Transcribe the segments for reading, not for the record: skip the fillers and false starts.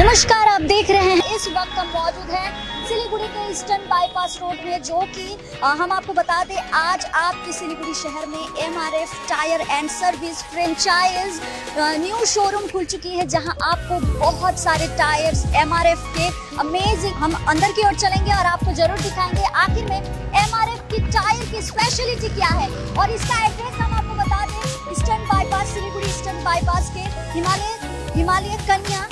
नमस्कार, आप देख रहे हैं इस वक्त हम मौजूद हैं सिलीगुड़ी के ईस्टर्न बाईपास रोड में, जो कि हम आपको बता दें आज आपके सिलीगुड़ी शहर में MRF tyre and service franchise new showroom खुल चुकी है, जहां आपको बहुत सारे टायर्स एमआरएफ के अमेजिंग, हम अंदर की ओर चलेंगे और आपको जरूर दिखाएंगे आखिर में एमआरएफ की टायर की स्पेशलिटी क्या है। और इसका एड्रेस हम आपको बता दें, eastern bypass, Siliguri eastern bypass के हिमालय कन्या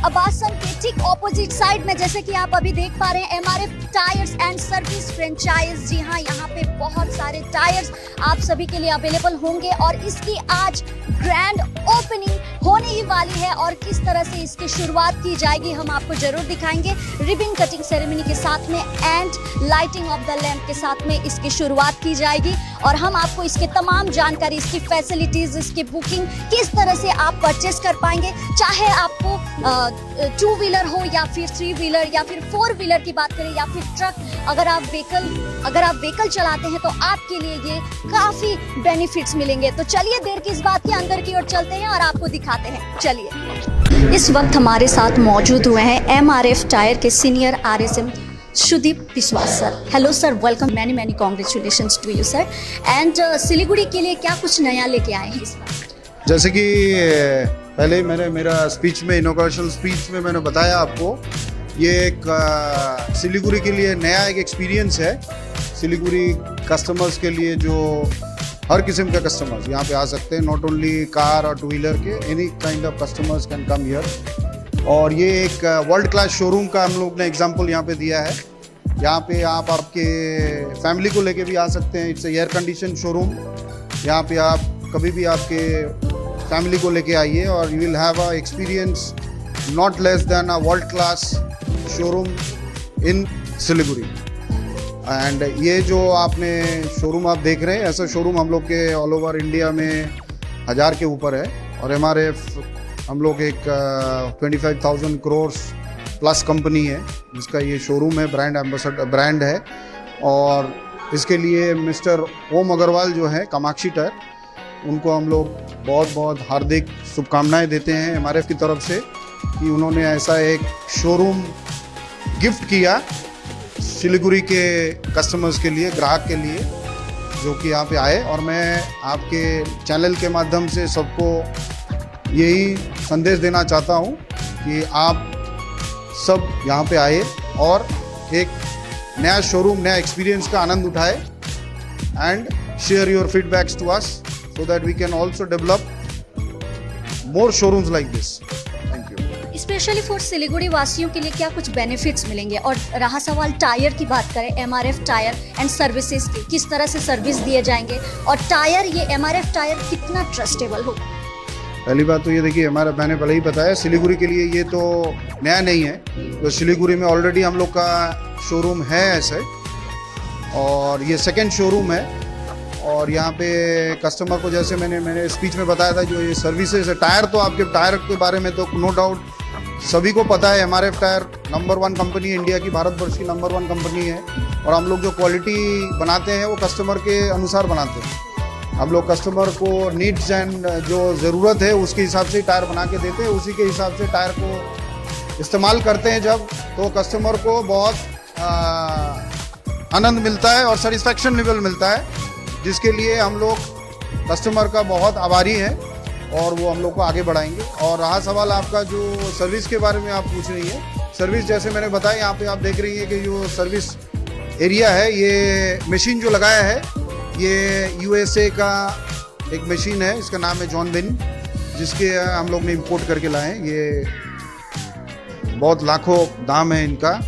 आवासन के ठीक ऑपोजिट साइड में, जैसे कि आप अभी देख पा रहे हैं, MRF tyres and service franchise. जी हाँ, यहाँ पे बहुत सारे टायर्स आप सभी के लिए अवेलेबल होंगे और इसकी आज ग्रैंड ओपनिंग होने ही वाली है। और किस तरह से इसकी शुरुआत की जाएगी हम आपको जरूर दिखाएंगे, रिबन कटिंग सेरेमनी के साथ में and lighting of the lamp के साथ में इसकी शुरुआत की जाएगी। और हम आपको इसके तमाम जानकारी, इसकी फैसिलिटीज, इसकी बुकिंग, किस तरह से आप परचेस कर पाएंगे, चाहे आपको 2 व्हीलर हो या फिर 3 व्हीलर या फिर 4 व्हीलर की बात करें या फिर ट्रक, अगर आप व्हीकल चलाते हैं तो आपके लिए ये काफी बेनिफिट्स मिलेंगे। तो चलिए देर किस बात की, अंदर की ओर चलते हैं और आपको दिखाते हैं। चलिए, इस वक्त हमारे साथ मौजूद हुए हैं एमआरएफ टायर के senior RSM Sudip Biswas sir. Hello sir, welcome, many congratulations to you sir. And Siliguri के लिए क्या कुछ नया लेके आए हैं इस बार? जैसे कि पहले मैंने मेरा स्पीच में, इनॉग्रेशन स्पीच में मैंने बताया आपको, ये एक सिलीगुड़ी के लिए नया एक एक्सपीरियंस है। सिलीगुड़ी कस्टमर्स के लिए, जो हर किस्म के कस्टमर्स यहाँ पे आ सकते हैं, नॉट ओनली कार और 2 व्हीलर के, any kind of customers can come here. और ये एक वर्ल्ड क्लास शोरूम का हम लोग ने एग्जांपल यहाँ पे दिया है। यहाँ पे आप आपके फैमिली को लेके भी आ सकते हैं। It's air condition showroom. यहाँ पे आप कभी भी आपके फैमिली को लेके आइए और you will have a experience not less than a world class showroom in Siliguri. And ये जो आपने शोरूम आप देख रहे हैं, ऐसा शोरूम हम लोग के ऑल ओवर इंडिया में 1000 के ऊपर है। और एमआरएफ हम लोग एक 25,000 करोड़ प्लस कंपनी है जिसका ये शोरूम है, ब्रांड एम्बेसडर ब्रांड है। और इसके लिए मिस्टर ओम अग्रवाल जो है कामाक्षी टायर, उनको हम लोग बहुत बहुत हार्दिक शुभकामनाएं देते हैं एमआरएफ की तरफ से कि उन्होंने ऐसा एक शोरूम गिफ्ट किया सिलीगुड़ी के कस्टमर्स के लिए, ग्राहक के लिए, जो कि यहाँ पे आए। और मैं आपके चैनल के माध्यम से सबको यही संदेश देना चाहता हूँ कि आप सब यहाँ पे आए और एक नया शोरूम, नया एक्सपीरियंस का आनंद उठाए and share your feedbacks to us so that we can also develop more showrooms like this. Thank you. Specially for Siliguri वासियों के लिए क्या कुछ बेनिफिट्स मिलेंगे? और रहा सवाल टायर की बात करें, एमआरएफ टायर एंड सर्विसेज की, किस तरह से सर्विस दिए जाएंगे और टायर, ये एमआरएफ टायर कितना ट्रस्टेबल हो? पहली बात तो ये देखिए, मैंने पहले ही बताया, सिलीगुड़ी के लिए ये तो नया नहीं है। तो सिलीगुड़ी में ऑलरेडी हम लोग का शोरूम है ऐसे, और ये सेकेंड शोरूम है। और यहाँ पे कस्टमर को, जैसे मैंने स्पीच में बताया था, जो ये सर्विसेज है, टायर तो आपके टायर के बारे में तो नो डाउट सभी को पता है। एमआरएफ टायर नंबर 1 कंपनी है इंडिया की, भारतवर्ष की नंबर 1 कंपनी है। और हम लोग जो क्वालिटी बनाते हैं वो कस्टमर के अनुसार बनाते हैं। हम लोग कस्टमर को नीड्स एंड जो ज़रूरत है उसके हिसाब से टायर बना के देते हैं। उसी के हिसाब से टायर को इस्तेमाल करते हैं जब, तो कस्टमर को बहुत आनंद मिलता है और सेटिस्फैक्शन लेवल मिलता है, जिसके लिए हम लोग कस्टमर का बहुत आभारी हैं और वो हम लोग को आगे बढ़ाएंगे। और रहा सवाल आपका जो सर्विस के बारे में आप पूछ रही हैं, सर्विस जैसे मैंने बताया, यहाँ पे आप देख रही हैं कि जो सर्विस एरिया है, ये मशीन जो लगाया है, ये यूएसए का एक मशीन है, इसका नाम है जॉन बिन, जिसके हम लोग ने इंपोर्ट करके लाए हैं। ये बहुत लाखों दाम है इनका।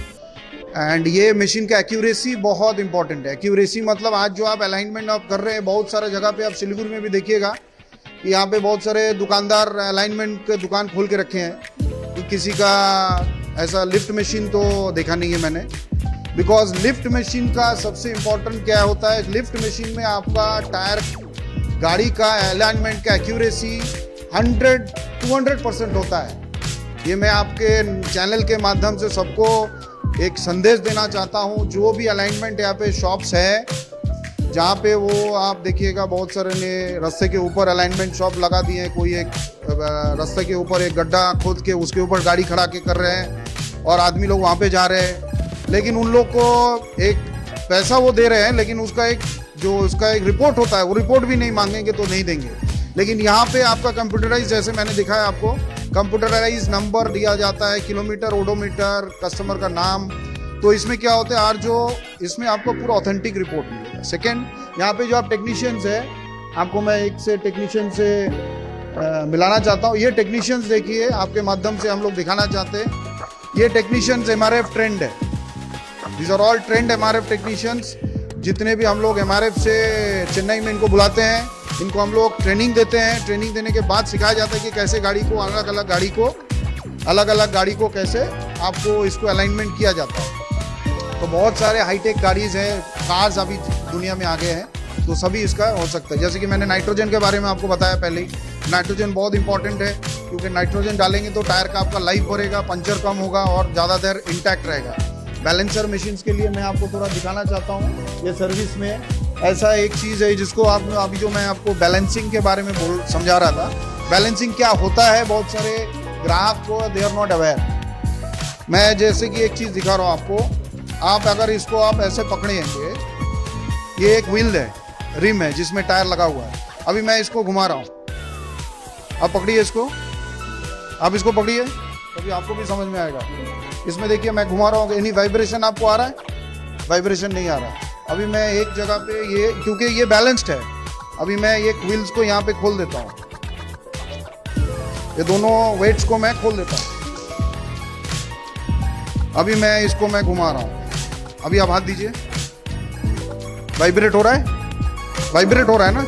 एंड ये मशीन का एक्यूरेसी बहुत इंपॉर्टेंट है। एक्यूरेसी मतलब आज जो आप अलाइनमेंट आप कर रहे हैं, बहुत सारे जगह पे आप सिलीगुड़ी में भी देखिएगा कि यहाँ पे बहुत सारे दुकानदार अलाइनमेंट के दुकान खोल के रखे हैं। तो किसी का ऐसा लिफ्ट मशीन तो देखा नहीं है मैंने, बिकॉज लिफ्ट मशीन का सबसे इम्पोर्टेंट क्या होता है, लिफ्ट मशीन में आपका टायर, गाड़ी का अलाइनमेंट का एक्यूरेसी 100-200% होता है। ये मैं आपके चैनल के माध्यम से सबको एक संदेश देना चाहता हूँ। जो भी अलाइनमेंट यहाँ पे शॉप्स है, जहाँ पे वो आप देखिएगा बहुत सारे ने रास्ते के ऊपर अलाइनमेंट शॉप लगा दिए हैं, कोई एक रास्ते के ऊपर एक गड्ढा खोद के उसके ऊपर गाड़ी खड़ा के कर रहे हैं और आदमी लोग वहाँ पे जा रहे हैं, लेकिन उन लोग को एक पैसा वो दे रहे हैं, लेकिन उसका एक रिपोर्ट होता है, वो रिपोर्ट भी नहीं मांगेंगे तो नहीं देंगे। लेकिन यहाँ पे आपका कंप्यूटराइज, जैसे मैंने दिखाया आपको, कंप्यूटराइज नंबर दिया जाता है, किलोमीटर, ओडोमीटर, कस्टमर का नाम। तो इसमें क्या होता है, इसमें आपको पूरा ऑथेंटिक रिपोर्ट मिलेगा। सेकेंड, यहाँ पे जो आप टेक्नीशियंस है, आपको मैं एक से टेक्नीशियन से मिलाना चाहता हूँ। ये टेक्नीशियंस देखिए, आपके माध्यम से हम लोग दिखाना चाहते हैं, ये टेक्नीशियंस MRF ट्रेंड है। This are all trained MRF technicians. जितने भी हम लोग MRF से चेन्नई में इनको बुलाते हैं, इनको हम लोग ट्रेनिंग देते हैं। ट्रेनिंग देने के बाद सिखाया जाता है कि कैसे अलग अलग गाड़ी को कैसे आपको इसको अलाइनमेंट किया जाता है। तो बहुत सारे हाईटेक गाड़ीज़ हैं, कार्स अभी दुनिया में आ गए हैं, तो सभी इसका हो सकता है। जैसे कि मैंने नाइट्रोजन के बारे में आपको बताया पहले ही, नाइट्रोजन बहुत इंपॉर्टेंट है, क्योंकि नाइट्रोजन डालेंगे तो टायर का आपका लाइफ बढ़ेगा, पंचर कम होगा और ज़्यादा देर इंटैक्ट रहेगा। बैलेंसर मशीन्स के लिए मैं आपको थोड़ा दिखाना चाहता हूँ। ये सर्विस में ऐसा एक चीज़ है जिसको आप अभी जो मैं आपको बैलेंसिंग के बारे में समझा रहा था, बैलेंसिंग क्या होता है, बहुत सारे ग्राहक को दे आर नॉट अवेयर। मैं जैसे कि एक चीज़ दिखा रहा हूँ आपको, आप अगर इसको आप ऐसे पकड़ेंगे, ये एक व्हील है, रिम है जिसमें टायर लगा हुआ है। अभी मैं इसको घुमा रहा हूँ, आप पकड़िए इसको, आप इसको पकड़िए, तभी आपको भी समझ में आएगा। इसमें देखिए मैं घुमा रहा हूँ, एनी वाइब्रेशन आपको आ रहा है? वाइब्रेशन नहीं आ रहा है। अभी मैं एक जगह पे ये, क्योंकि ये बैलेंस्ड है, अभी मैं ये व्हील्स को यहाँ पे खोल देता हूँ, ये दोनों वेट्स को मैं खोल देता हूँ। अभी मैं इसको मैं घुमा रहा हूँ, अभी आप हाथ दीजिए, वाइब्रेट हो रहा है, वाइब्रेट हो रहा है ना,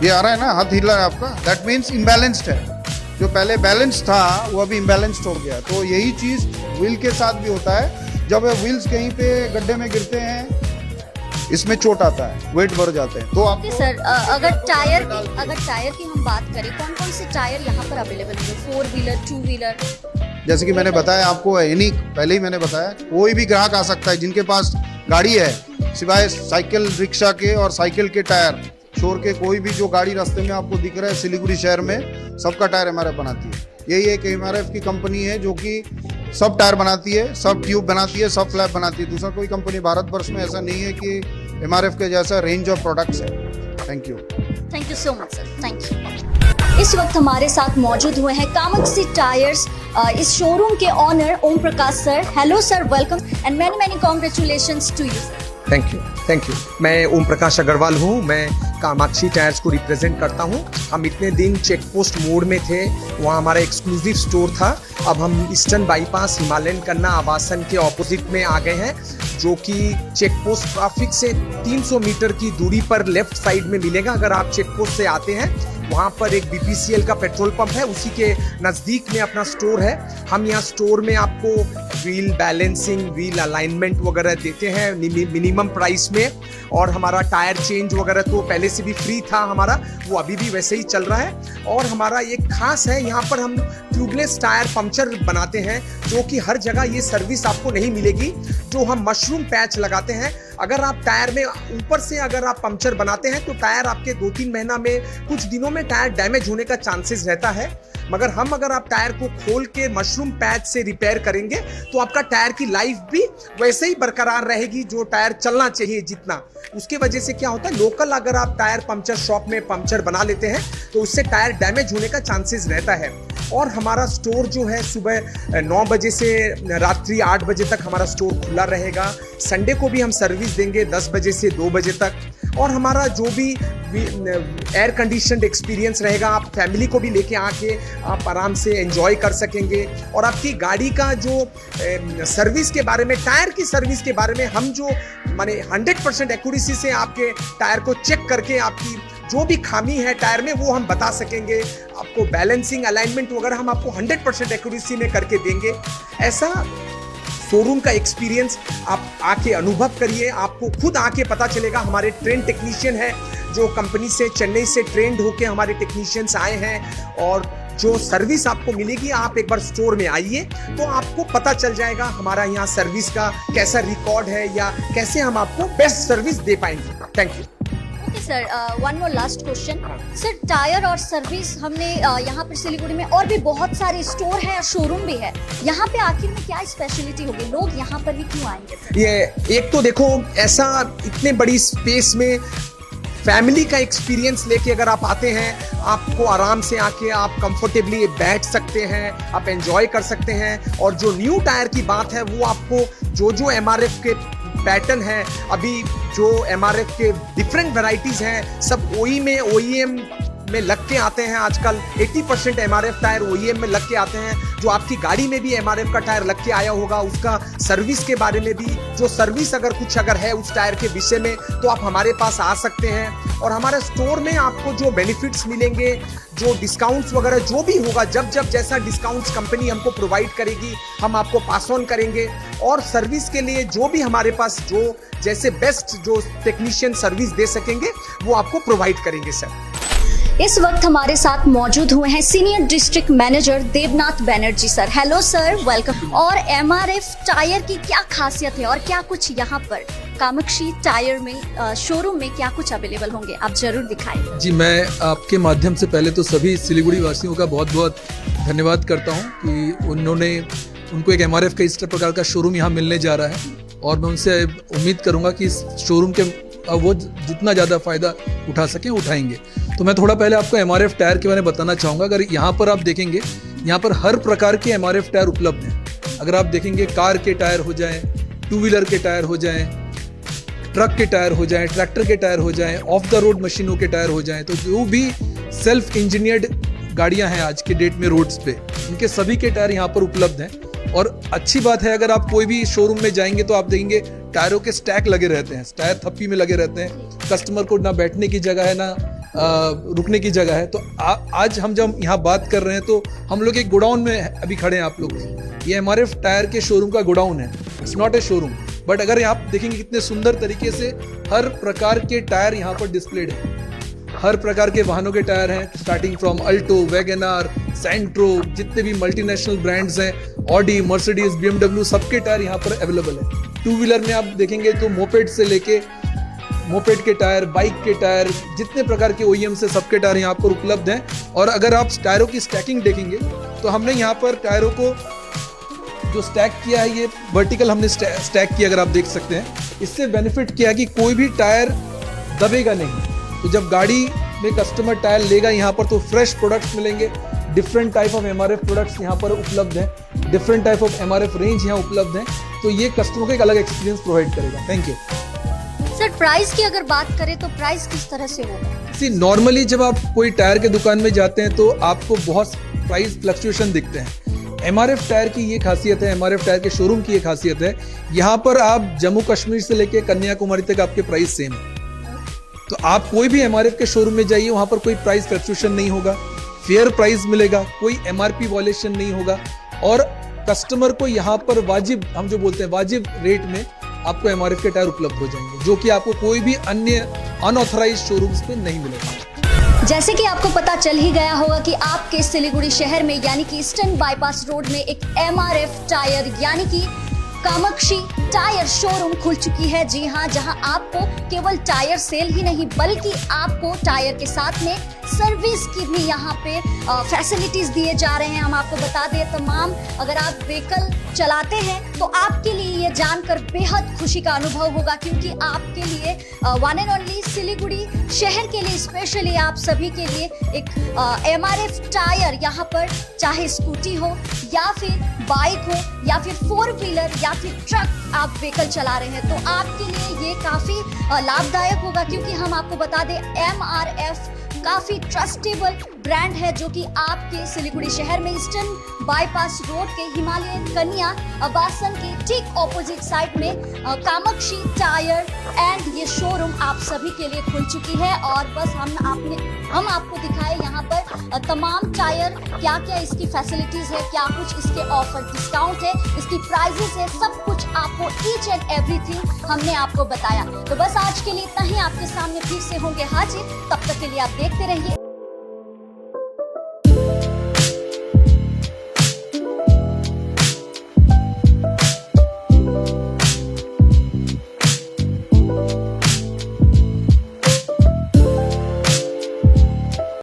ये आ रहा है ना, हाथ हिल रहा है आपका, दैट मीन्स इम्बैलेंस्ड है। जो पहले बैलेंस था वो अभी इम्बैलेंस्ड हो गया। तो यही चीज़ व्हील के साथ भी होता है, जब व्हील्स कहीं पे गड्ढे में गिरते हैं, इसमें चोट आता है, वेट बढ़ जाते हैं। तो आप सर अगर टायर की हम बात करें, कौन कौन से टायर यहाँ पर अवेलेबल है? 4 व्हीलर, 2 व्हीलर? जैसे कि मैंने बताया आपको, पहले ही मैंने बताया, कोई भी ग्राहक आ सकता है जिनके पास गाड़ी है, सिवाय साइकिल रिक्शा के और साइकिल के टायर छोड़ के, कोई भी जो गाड़ी रास्ते में आपको दिख रहा है सिलीगुड़ी शहर में, सबका टायर MRF बनाती है। यही एक MRF की कंपनी है जो कि सब टायर बनाती है, सब ट्यूब बनाती है, सब फ्लैप बनाती है। दूसरा कोई कंपनी भारतवर्ष में ऐसा नहीं है कि MRF के जैसा रेंज ऑफ प्रोडक्ट्स है। Thank you so much sir, thank you. इस वक्त हमारे साथ मौजूद हुए हैं कामाक्षी टायर्स, इस शोरूम के owner Om Prakash sir. Hello sir, welcome and many congratulations to you. Thank you. मैं ओम प्रकाश अग्रवाल हूँ, मैं कामाक्षी टायर्स को रिप्रेजेंट करता हूँ। हम इतने दिन चेक पोस्ट मोड़ में थे, वहाँ हमारा एक्सक्लूसिव स्टोर था। अब हम ईस्टर्न बाईपास हिमालयन कन्ना आवासन के ऑपोजिट में आ गए हैं, जो कि चेक पोस्ट ट्रैफिक से 300 मीटर की दूरी पर लेफ्ट साइड में मिलेगा। अगर आप चेक पोस्ट से आते हैं, वहाँ पर एक BPCL का पेट्रोल पंप है, उसी के नज़दीक में अपना स्टोर है। हम यहाँ स्टोर में आपको व्हील बैलेंसिंग, व्हील अलाइनमेंट वगैरह देते हैं मिनिमम प्राइस में, और हमारा टायर चेंज वगैरह तो पहले से भी फ्री था हमारा, वो अभी भी वैसे ही चल रहा है। और हमारा एक खास है, यहाँ पर हम ट्यूबलेस टायर पंक्चर बनाते हैं, जो कि हर जगह ये सर्विस आपको नहीं मिलेगी। जो हम मशरूम पैच लगाते हैं, अगर आप टायर में ऊपर से अगर आप पंक्चर बनाते हैं तो टायर आपके 2-3 महीना में, कुछ दिनों में टायर डैमेज होने का चांसेस रहता है। मगर अगर आप टायर को खोल के मशरूम पैच से रिपेयर करेंगे तो आपका टायर की लाइफ भी वैसे ही बरकरार रहेगी, जो टायर चलना चाहिए जितना। उसके वजह से क्या होता है, लोकल अगर आप टायर पंक्चर शॉप में पंक्चर बना लेते हैं तो उससे टायर डैमेज होने का चांसेस रहता है। और हमारा स्टोर जो है सुबह 9 बजे से रात्रि 8 बजे तक हमारा स्टोर खुला रहेगा। संडे को भी हम सर्विस देंगे 10 बजे से 2 बजे तक। और हमारा जो भी एयर कंडीशनड एक्सपीरियंस रहेगा, आप फैमिली को भी लेके आके आप आराम से एंजॉय कर सकेंगे। और आपकी गाड़ी का जो सर्विस के बारे में, टायर की सर्विस के बारे में, हम जो माने 100% एक्यूरेसी से आपके टायर को चेक करके आपकी जो भी खामी है टायर में वो हम बता सकेंगे। आपको बैलेंसिंग, अलाइनमेंट वगैरह हम आपको 100% एक्यूरेसी में करके देंगे। ऐसा शोरूम का एक्सपीरियंस आप आके अनुभव करिए, आपको खुद आके पता चलेगा। हमारे ट्रेन टेक्नीशियन है जो कंपनी से, चेन्नई से ट्रेंड होके हमारे टेक्नीशियंस आए हैं, और जो सर्विस आपको मिलेगी, आप एक बार स्टोर में आइए तो आपको पता चल जाएगा हमारा यहाँ सर्विस का कैसा रिकॉर्ड है या कैसे हम आपको बेस्ट सर्विस दे पाएंगे। Thank you. Okay sir, one more last question sir, tyre और सर्विस हमने यहाँ पर सिलीगुड़ी में और भी बहुत सारे स्टोर है और शोरूम भी है, यहाँ पे आखिर में क्या स्पेशलिटी होगी, लोग यहाँ पर भी क्यों आएंगे सर? ये एक तो देखो, ऐसा इतने बड़ी स्पेस में फैमिली का एक्सपीरियंस लेके अगर आप आते हैं, आपको आराम से आके आप कंफर्टेबली बैठ सकते हैं, आप एंजॉय कर सकते हैं। और जो न्यू टायर की बात है, वो आपको जो एमआरएफ के पैटर्न है, अभी जो एमआरएफ के डिफरेंट वैरायटीज हैं, सब ओईएम में लग के आते हैं। आजकल 80% एमआरएफ टायर ओईएम में लग के आते हैं। जो आपकी गाड़ी में भी एमआरएफ का टायर लग के आया होगा, उसका सर्विस के बारे में भी, जो सर्विस अगर है उस टायर के विषय में, तो आप हमारे पास आ सकते हैं। और हमारे स्टोर में आपको जो बेनिफिट्स मिलेंगे, जो डिस्काउंट्स वगैरह जो भी होगा, जब जैसा डिस्काउंट्स कंपनी हमको प्रोवाइड करेगी, हम आपको पास ऑन करेंगे। और सर्विस के लिए जो भी हमारे पास जो जैसे बेस्ट जो टेक्नीशियन सर्विस दे सकेंगे, वो आपको प्रोवाइड करेंगे सर। इस वक्त हमारे साथ मौजूद हुए हैं senior district manager Devnath Banerjee sir. Hello sir, welcome. और एमआरएफ टायर की क्या खासियत है और क्या कुछ यहाँ पर कामाक्षी टायर में शोरूम में क्या कुछ अवेलेबल होंगे, आप जरूर दिखाएं। जी, मैं आपके माध्यम से पहले तो सभी सिलीगुड़ी वासियों का बहुत बहुत धन्यवाद करता हूँ कि उनको एक एमआरएफ का इस प्रकार का शोरूम यहाँ मिलने जा रहा है। और मैं उनसे उम्मीद करूँगा कि इस शोरूम के वो जितना ज़्यादा फ़ायदा उठा सकें उठाएंगे। तो मैं थोड़ा पहले आपको एमआरएफ टायर के बारे में बताना चाहूँगा। अगर यहाँ पर आप देखेंगे, यहाँ पर हर प्रकार के एमआरएफ टायर उपलब्ध हैं। अगर आप देखेंगे, कार के टायर हो जाएं, टू व्हीलर के टायर हो जाएं, ट्रक के टायर हो जाएं, ट्रैक्टर के टायर हो जाएं, ऑफ द रोड मशीनों के टायर हो जाएं, तो जो भी सेल्फ इंजीनियर्ड गाड़ियाँ हैं आज के डेट में रोड्स पे, उनके सभी के टायर यहाँ पर उपलब्ध हैं। और अच्छी बात है, अगर आप कोई भी शोरूम में जाएंगे तो आप देखेंगे टायरों के स्टैक लगे रहते हैं, टायर थप्पी में लगे रहते हैं। कस्टमर को ना बैठने की जगह है, ना रुकने की जगह है। तो आज हम जब यहाँ बात कर रहे हैं तो हम लोग एक गोडाउन में अभी खड़े हैं। आप लोग, ये एमआरएफ टायर के शोरूम का गोडाउन है, it's not a showroom. But अगर आप देखेंगे कितने सुंदर तरीके से हर प्रकार के टायर यहाँ पर डिस्प्लेड है। हर प्रकार के वाहनों के टायर हैं, स्टार्टिंग फ्रॉम अल्टो, वैगनआर, सेंट्रो, जितने भी मल्टीनेशनल ब्रांड्स हैं, ऑडी, मर्सिडीज, बीएमडब्ल्यू, सबके टायर यहाँ पर अवेलेबल है। टू व्हीलर में आप देखेंगे तो मोपेड से लेके मोपेड के टायर, बाइक के टायर, जितने प्रकार के ओईएम से सबके टायर यहाँ पर उपलब्ध हैं। और अगर आप टायरों की स्टैकिंग देखेंगे तो हमने यहाँ पर टायरों को जो स्टैक किया है, ये वर्टिकल हमने स्टैक किया, अगर आप देख सकते हैं। इससे बेनिफिट किया कि कोई भी टायर दबेगा नहीं। तो जब गाड़ी में कस्टमर टायर लेगा यहाँ पर, तो फ्रेश प्रोडक्ट्स मिलेंगे। Different type of MRF products यहाँ पर उपलब्ध हैं, different type of MRF range यहाँ उपलब्ध हैं। तो ये कस्टमर को एक अलग एक्सपीरियंस प्रोवाइड करेगा। Thank you sir. प्राइस की अगर बात करें तो प्राइस किस तरह से होगा? सी, नॉर्मली जब आप कोई टायर के दुकान में जाते हैं तो आपको बहुत प्राइस फ्लक्चुएशन दिखते हैं। एमआरएफ टायर की ये खासियत है, एमआरएफ टायर के शोरूम की ये खासियत है, यहाँ पर आप जम्मू कश्मीर से लेके कन्याकुमारी तक आपके प्राइस सेम है। तो आप कोई भी एमआरएफ के शोरूम में जाइए, वहाँ पर कोई प्राइस फ्लक्चुएशन नहीं होगा, फेयर प्राइस मिलेगा, कोई एमआरपी वॉयलेशन नहीं होगा। और कस्टमर को यहाँ पर वाजिब, हम जो बोलते हैं वाजिब रेट में आपको एमआरएफ के टायर उपलब्ध हो जाएंगे, जो कि आपको कोई भी अन्य अनऑथराइज्ड शोरूम्स पे नहीं मिलेगा। जैसे कि आपको पता चल ही गया होगा कि आपके सिलीगुड़ी शहर में यानी कि ईस्टर्न बाईपास रोड में एक एमआरएफ टायर यानी कि कामाक्षी टायर शोरूम खुल चुकी है। जी हाँ, जहां आपको केवल टायर सेल ही नहीं बल्कि आपको टायर के साथ में सर्विस की भी यहाँ पे फैसिलिटीज दिए जा रहे हैं। हम आपको बता दें, तमाम अगर आप व्हीकल चलाते हैं तो आपके लिए ये जानकर बेहद खुशी का अनुभव होगा, क्योंकि आपके लिए वन एंड ओनली सिलीगुड़ी शहर के लिए स्पेशली आप सभी के लिए एक एमआरएफ टायर यहाँ पर, चाहे स्कूटी हो या फिर बाइक हो या फिर फोर व्हीलर या फिर ट्रक आप व्हीकल चला रहे हैं, तो आपके लिए ये काफ़ी लाभदायक होगा। क्योंकि हम आपको बता दें, एमआरएफ काफ़ी ट्रस्टेबल ब्रांड है, जो कि आपके सिलीगुड़ी शहर में ईस्टर्न बाईपास रोड के हिमालयन कन्या आवासन के ठीक ऑपोजिट साइड में कामाक्षी टायर एंड ये शोरूम आप सभी के लिए खुल चुकी है। और बस हम आपको दिखाए यहाँ पर तमाम टायर, क्या क्या इसकी फैसिलिटीज है, क्या कुछ इसके ऑफर डिस्काउंट है, इसकी प्राइजेस है, सब कुछ आपको ईच एंड एवरीथिंग हमने आपको बताया। तो बस आज के लिए इतना ही, आपके सामने फिर से होंगे हाजिर, तब तक के लिए आप देखते रहिए